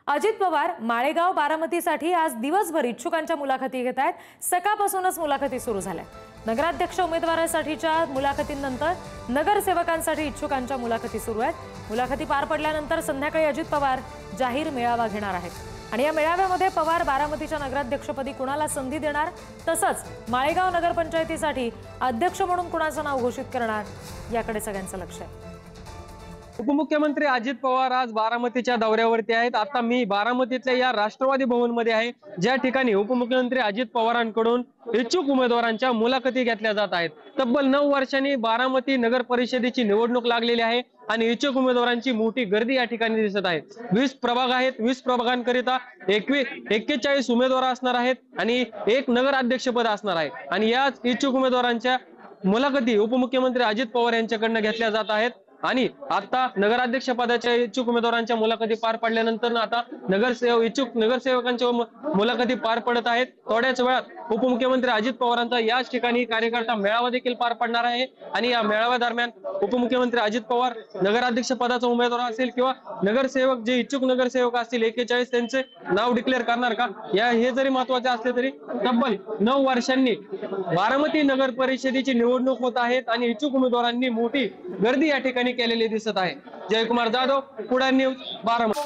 अजित पवार माळेगाव बारामतीसाठी आज दिवसभर इच्छुकांच्या मुलाखती घेत आहेत। सकाळपासूनच मुलाखती सुरू झाल्या। नगराध्यक्ष उमेदवारासाठीच्या मुलाखतींनंतर नगरसेवकांसाठी इच्छुकांच्या मुलाखती सुरू आहेत। मुलाखती पार पडल्यानंतर संध्याकाळी अजित पवार जाहीर मेळावा घेणार आहेत आणि या मेळाव्यामध्ये पवार बारामतीच्या नगराध्यक्षपदी कुणाला संधी देणार, तसंच माळेगाव नगरपंचायतीसाठी अध्यक्ष म्हणून कुणाचं नाव घोषित करणार याकडे सगळ्यांचं लक्ष आहे। उपमुख्यमंत्री अजित पवार आज बारामतीच्या दौऱ्यावरती आहेत। आता मी बारामतीतल्या या राष्ट्रवादी भवन मध्ये आहे, ज्या ठिकाणी उपमुख्यमंत्री अजित पवारांकडून इच्छुक उमेदवारांच्या मुलाखती घेतल्या जात आहेत। तब्बल 9 वर्षांनी बारामती नगर परिषदेची निवडणूक लागलेली आहे आणि इच्छुक उमेदवारांची मोठी गर्दी या ठिकाणी दिसत आहे। 20 प्रभाग आहेत। 20 प्रभागांकरिता 41 उमेदवार असणार आहेत आणि एक नगराध्यक्षपद असणार आहे आणि या इच्छुक उमेदवारांच्या मुलाखती उपमुख्यमंत्री अजित पवार यांच्याकडून घेतल्या जात आहेत। आणि आता नगराध्यक्ष पदाच्या इच्छुक उमेदवारांच्या मुलाखती पार पडल्यानंतर आता इच्छुक नगरसेवकांच्या मुलाखती पार पडत आहेत। थोड्याच वेळात उपमुख्यमंत्री अजित पवारांचा याच ठिकाणी कार्यकर्ता मेळावा देखील पार पडणार आहे आणि या मेळाव्या दरम्यान उपमुख्यमंत्री अजित पवार नगराध्यक्ष पदाचा उमेदवार असेल किंवा नगरसेवक जे इच्छुक नगरसेवक असतील 41 त्यांचे नाव डिक्लेअर करणार का, हे जरी महत्वाचे असले तरी तब्बल 9 वर्षांनी बारामती नगर परिषदेची निवडणूक होत आहेत आणि इच्छुक उमेदवारांनी मोठी गर्दी या ठिकाणी केलेली दिसत आहे। जयकुमार जाधव, पुढारी न्यूज, बारामती।